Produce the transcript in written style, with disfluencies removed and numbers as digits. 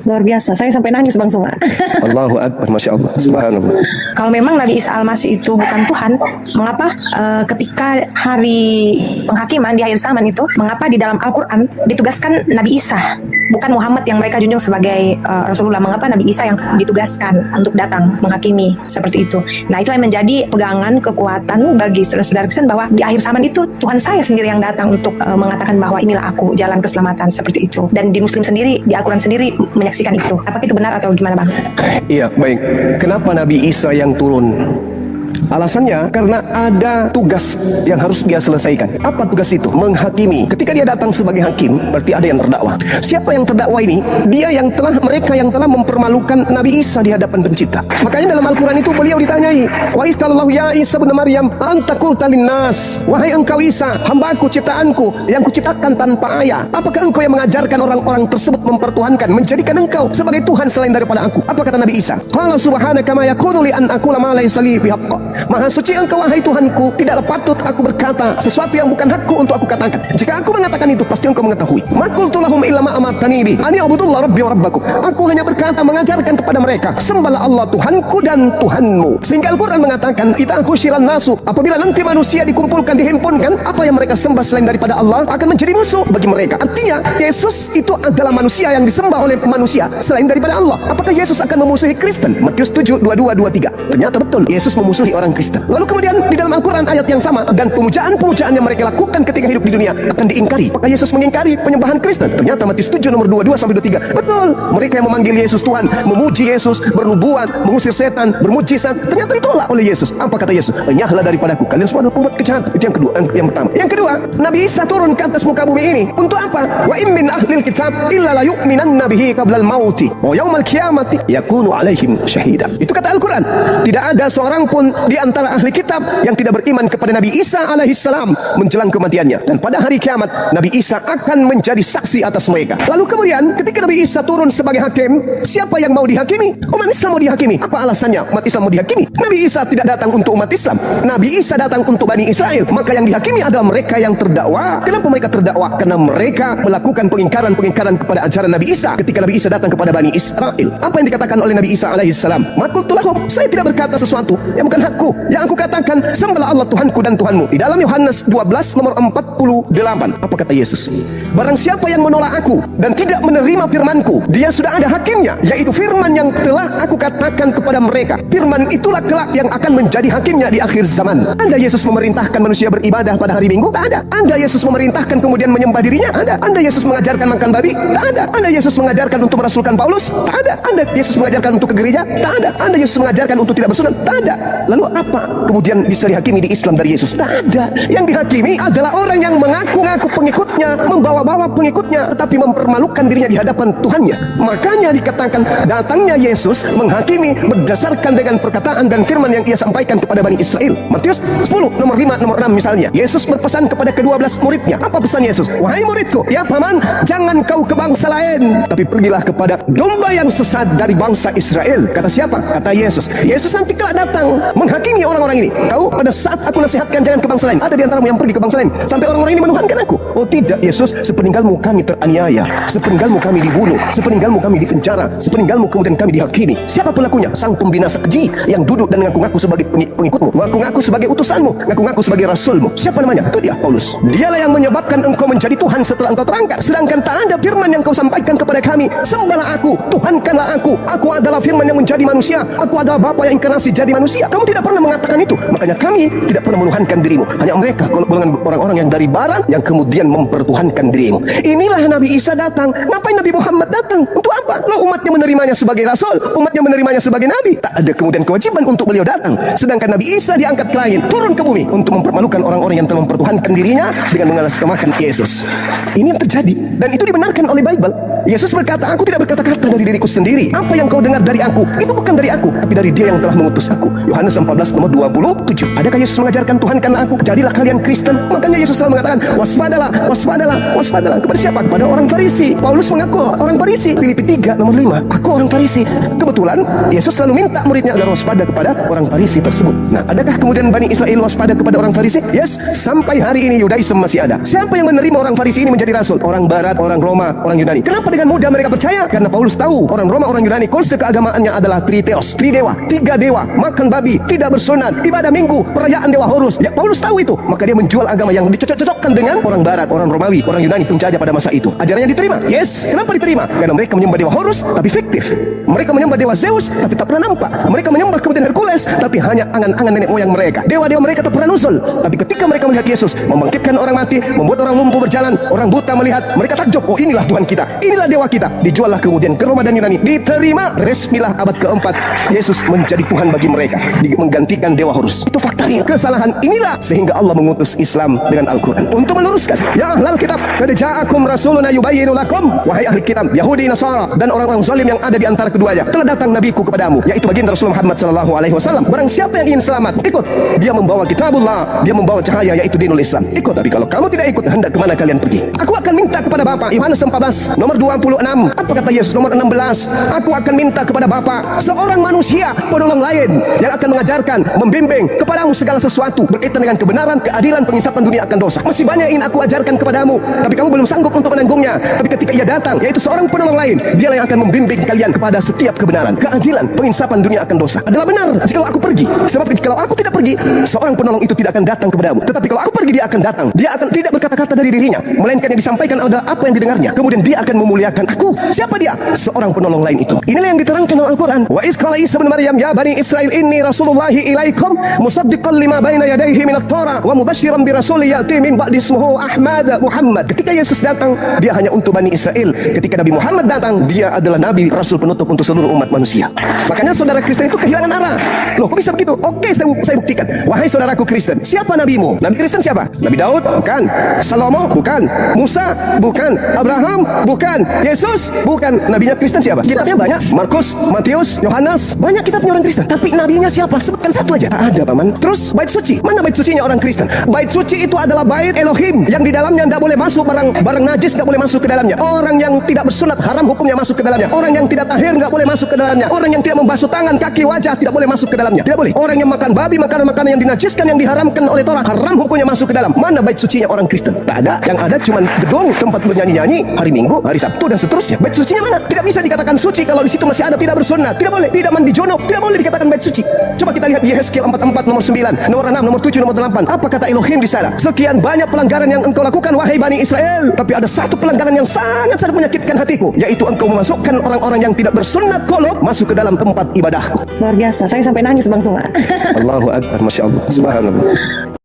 Luar biasa, saya sampai nangis Bang Suma. Allahu Akbar, Masya Allah, Subhanallah. Kalau memang Nabi Isa Al-Masih itu bukan Tuhan, mengapa ketika hari penghakiman di akhir zaman itu, mengapa di dalam Al-Quran ditugaskan Nabi Isa, bukan Muhammad yang mereka junjung sebagai Rasulullah? Mengapa Nabi Isa yang ditugaskan untuk datang menghakimi seperti itu? Nah, itulah yang menjadi pegangan kekuatan bagi saudara-saudara Kristen bahwa di akhir zaman itu Tuhan saya sendiri yang datang untuk mengatakan bahwa inilah aku, jalan keselamatan, seperti itu. Dan di Muslim sendiri, di Al-Quran sendiri menyaksikan itu. Apakah itu benar atau gimana Bang? Iya, baik. Kenapa Nabi Isa yang turun? Alasannya karena ada tugas yang harus dia selesaikan. Apa tugas itu? Menghakimi. Ketika dia datang sebagai hakim, berarti ada yang terdakwa. Siapa yang terdakwa ini? Dia yang telah, mereka yang telah mempermalukan Nabi Isa di hadapan pencipta. Makanya dalam Al-Quran itu beliau ditanyai, wa isqalallahu ya Isa bin Maryam anta qulta linnas, wahai engkau Isa, hambaku ciptaanku yang kuciptakan tanpa ayah, apakah engkau yang mengajarkan orang-orang tersebut mempertuhankan, menjadikan engkau sebagai Tuhan selain daripada aku? Apa kata Nabi Isa? Qala subhanaka ma yakunu li an aqula ma laysa li bihaqq. Maha suci engkau wahai Tuhanku, tidaklah patut aku berkata sesuatu yang bukan hakku untuk aku katakan. Jika aku mengatakan itu, pasti engkau mengetahui. Ma qultu lahum illa ma amartani bi ani a'budullah rabbi wa rabbakum. Aku hanya berkata, mengajarkan kepada mereka, sembahlah Allah Tuhanku dan Tuhanmu. Sehingga Al-Quran mengatakan, idza husyiran nasu, apabila nanti manusia dikumpulkan, dihimpunkan, apa yang mereka sembah selain daripada Allah akan menjadi musuh bagi mereka. Artinya Yesus itu adalah manusia yang disembah oleh manusia selain daripada Allah. Apakah Yesus akan memusuhi Kristen? Matius 7, 22, 23. Ternyata betul, Yesus memusuhi orang Kristen. Lalu kemudian di dalam Al-Quran ayat yang sama, dan pemujaan-pemujaan yang mereka lakukan ketika hidup di dunia akan diingkari. Apakah Yesus mengingkari penyembahan Kristen? Ternyata Matius 7 nomor 22 sampai 23. Betul, mereka yang memanggil Yesus Tuhan, memuji Yesus, bernubuat, mengusir setan, bermujizat, ternyata ditolak oleh Yesus. Apa kata Yesus? Enyahlah daripadaku, kalian semua adalah pembuat kejahatan. Itu yang kedua, yang pertama. Yang kedua, Nabi Isa turun ke atas muka bumi ini untuk apa? Wa in min ahlil kitab illa la yu'minanna bihi qablal mauti wa yaumal qiyamati yakunu alaihim syahida. Itu kata Al-Quran. Tidak ada seorang pun di antara ahli kitab yang tidak beriman kepada Nabi Isa alaihissalam menjelang kematiannya, dan pada hari kiamat Nabi Isa akan menjadi saksi atas mereka. Lalu kemudian ketika Nabi Isa turun sebagai hakim, siapa yang mau dihakimi? Umat Islam mau dihakimi. Apa alasannya umat Islam mau dihakimi? Nabi Isa tidak datang untuk umat Islam, Nabi Isa datang untuk Bani Israel. Maka yang dihakimi adalah mereka yang terdakwa. Kenapa mereka terdakwa? Karena mereka melakukan pengingkaran kepada ajaran Nabi Isa ketika Nabi Isa datang kepada Bani Israel. Apa yang dikatakan oleh Nabi Isa alaihissalam? Ma qultu lahum, saya tidak berkata sesuatu yang bukan hakku. Yang aku katakan, sembahlah Allah Tuhanku dan Tuhanmu. Di dalam Yohanes 12 nomor 48, apa kata Yesus? Barang siapa yang menolak aku dan tidak menerima firmanku, dia sudah ada hakimnya, yaitu firman yang telah aku katakan kepada mereka. Firman itulah kelak yang akan menjadi hakimnya di akhir zaman. Anda Yesus memerintahkan manusia beribadah pada hari Minggu? Tak ada. Anda Yesus memerintahkan kemudian menyembah dirinya? Ada. Anda Yesus mengajarkan makan babi? Tak ada. Anda Yesus mengajarkan untuk merasulkan Paulus? Tak ada. Anda Yesus mengajarkan untuk ke gereja? Tak ada. Anda Yesus mengajarkan untuk tidak bersunat? Tak ada. Lalu apa kemudian bisa dihakimi di Islam dari Yesus? Tak ada. Yang dihakimi adalah orang yang mengaku-ngaku pengikutnya, membawa-bawa pengikutnya, tetapi mempermalukan dirinya di hadapan Tuhannya. Makanya dikatakan datangnya Yesus menghakimi berdasarkan dengan perkataan dan firman yang ia sampaikan kepada Bani Israel. Matius 10 nomor 5 nomor 6 misalnya, Yesus berpesan kepada ke-12 muridnya. Apa pesan Yesus? Wahai muridku, ya paman, jangan kau ke bangsa lain, tapi pergilah kepada domba yang sesat dari bangsa Israel. Kata siapa? Kata Yesus. Yesus nanti kelak datang menghakimi orang-orang ini. Kau pada saat aku nasihatkan jangan ke bangsa lain, ada di antaramu yang pergi ke bangsa lain sampai orang-orang ini menuhankan aku. Oh tidak Yesus, sepeninggalmu kami teraniaya, sepeninggalmu kami dibunuh, sepeninggalmu kami dipenjara, sepeninggalmu kemudian kami dihakimi. Siapa pelakunya? Sang pembinasa keji yang duduk dan ngaku-ngaku sebagai pengikutmu, ngaku-ngaku sebagai utusanmu, ngaku-ngaku sebagai rasulmu. Siapa namanya? Itu dia, Paulus. Dialah yang menyebabkan engkau menjadi Tuhan setelah engkau terangkat. Sedangkan tak ada firman yang kau sampaikan kepada kami, sembahlah aku, Tuhankanlah aku adalah firman yang menjadi manusia, aku adalah Bapa yang inkarnasi jadi manusia. Kamu tidak pernah mengatakan itu. Makanya kami tidak pernah menuhankan dirimu. Hanya mereka, golongan orang-orang yang dari barat yang kemudian mempertuhankan dirimu. Inilah Nabi Isa datang. Ngapain Nabi Muhammad datang? Untuk apa? Lo umatnya menerimanya sebagai rasul, umatnya menerimanya sebagai nabi. Tak ada kemudian kewajiban untuk beliau datang. Sedangkan Nabi Isa diangkat ke langit, turun ke bumi untuk mempermalukan orang-orang yang telah mempertuhankan dirinya dengan mengatasnamakan Yesus. Ini yang terjadi dan itu dibenarkan oleh Bible. Yesus berkata, aku tidak berkata-kata dari diriku sendiri. Apa yang kau dengar dari aku, itu bukan dari aku, tapi dari Dia yang telah mengutus aku. Yohanes 14 nomor 27. Adakah Yesus mengajarkan Tuhankanlah aku? Jadilah kalian Kristen. Makanya Yesus selalu mengatakan, waspadalah, waspadalah, waspadalah. Kepada siapa? Kepada orang Farisi. Paulus mengaku orang Farisi. Filipi 3 nomor 5. Aku orang Farisi. Kebetulan Yesus selalu minta muridnya agar waspada kepada orang Farisi tersebut. Nah, adakah kemudian Bani Israel waspada kepada orang Farisi? Yes, sampai hari ini Yudaism masih ada. Siapa yang menerima orang Farisi ini menjadi rasul? Orang Barat, orang Roma, orang Yunani. Kenapa dengan mudah mereka percaya? Karena Paulus tahu orang Roma, orang Yunani, konsep keagamaannya adalah triteos, tridewa, 3 dewa, makan babi, tidak bersunat, ibadah minggu, perayaan dewa Horus. Ya, Paulus tahu itu, maka dia menjual agama yang dicocok-cocokkan dengan orang Barat, orang Romawi, orang Yunani, penjajah pada masa itu. Ajarannya diterima. Yes, kenapa diterima? Karena mereka menyembah dewa Horus tapi fiktif. Mereka menyembah dewa Zeus tapi tak pernah nampak. Mereka menyembah kemudian Hercules tapi hanya angan-angan nenek moyang mereka. Dewa-dewa mereka tak pernah nusul. Tapi ketika mereka melihat Yesus membangkitkan orang mati, membuat orang lumpuh berjalan, orang buta melihat, mereka takjub. Oh, inilah Tuhan kita, inilah dewa kita. Dijuallah kemudian ke Roma dan Yunani, diterima. Resmilah abad keempat Yesus menjadi Tuhan bagi mereka, menggantikan dewa Horus. Itu fakta real. Kesalahan inilah sehingga Allah mengutus Islam dengan Al-Quran untuk meluruskan. Ya ahlal kitab, qad ja'akum rasuluna yubayyinu lakum, wahai ahli kitab, Yahudi, Nasara dan orang-orang zalim yang ada di antara keduanya, telah datang nabiku kepadamu, yaitu baginda Rasulullah Muhammad sallallahu alaihi wasallam. Barang siapa yang ingin selamat, ikut. Dia membawa kitabullah, dia membawa cahaya, yaitu dinul Islam. Ikut. Tapi kalau kamu tidak ikut, hendak kemana kalian pergi? Aku akan minta kepada Bapa. Yohanes 14 nomor 26. Apa kata Yesus? Nomor 16. Aku akan minta kepada Bapa seorang manusia, penolong lain yang akan mengajarkan, membimbing kepadamu segala sesuatu berkaitan dengan kebenaran, keadilan, pengisapan dunia akan dosa. Masih banyak yang ingin aku ajarkan kepadamu, tapi kamu belum sanggup untuk menanggungnya. Tapi ketika ia datang, yaitu seorang penolong lain, dia yang akan membimbing kalian kepada setiap kebenaran, keadilan, penginsapan dunia akan dosa. Adalah benar jika aku pergi. Sebab kalau aku tidak pergi, seorang penolong itu tidak akan datang kepadamu. Tetapi kalau aku pergi, dia akan datang. Dia akan tidak berkata-kata dari dirinya, melainkan yang disampaikan adalah apa yang didengarnya. Kemudian dia akan memuliakan aku. Siapa dia? Seorang penolong lain itu. Inilah yang diterangkan dalam Al-Quran. Wa iz qala Isa bin Maryam ya bani Israil inni rasulullahi ilaikum musaddiqan lima baina yadayhi minat Torah wa mubasyiran bi rasulin ya'ti min ba'di ismuhu Ahmad Muhammad. Ketika Yesus datang, dia hanya untuk Bani Israel. Ketika Nabi Muhammad datang, dia adalah Nabi Rasul penutup untuk seluruh umat manusia. Makanya saudara Kristen itu kehilangan arah. Loh, kok bisa begitu? Oke, saya buktikan. Wahai saudaraku Kristen, siapa nabimu? Nabi Kristen siapa? Nabi Daud? Bukan. Salomo? Bukan. Musa? Bukan. Abraham? Bukan. Yesus? Bukan. Nabinya Kristen siapa? Kitabnya banyak. Markus, Matius, Yohanes. Banyak kitabnya orang Kristen. Tapi nabinya siapa? Sebutkan satu aja. Tak ada, paman. Terus bait suci. Mana bait sucinya orang Kristen? Bait suci itu adalah bait Elohim yang di dalamnya tidak boleh masuk barang najis, tidak boleh masuk ke dalamnya. Orang yang tidak bersunat haram hukumnya masuk ke dalamnya. Orang yang tidak tahir tidak boleh masuk ke dalamnya. Orang yang tidak membasuh tangan, kaki, wajah tidak boleh masuk ke dalamnya. Tidak boleh. Orang yang makan babi, makanan-makanan yang dinajiskan, yang diharamkan oleh Torah, haram hukumnya masuk ke dalam. Mana bait sucinya orang Kristen? Tak ada. Yang ada cuma gedung, tempat bernyanyi-nyanyi, hari Minggu, hari Sabtu dan seterusnya. Bait sucinya mana? Tidak bisa dikatakan suci kalau di situ masih ada tidak bersunat. Tidak boleh. Tidak mandi junub, tidak boleh dikatakan bait suci. Coba kita lihat di Yehezkiel 44 nomor 9, nomor 6, nomor 7, nomor 8. Apa kata Elohim di sana? Sekian banyak pelanggaran yang engkau lakukan wahai Bani Israel, tapi ada satu pelanggaran yang sangat-sangat menyakitkan hatiku, yaitu engkau memasukkan orang-orang yang tidak bersunat qulub masuk ke dalam tempat ibadahku. Luar biasa, saya sampai nangis Bang Sunga. Allahu Akbar, Masya Allah, Subhanallah.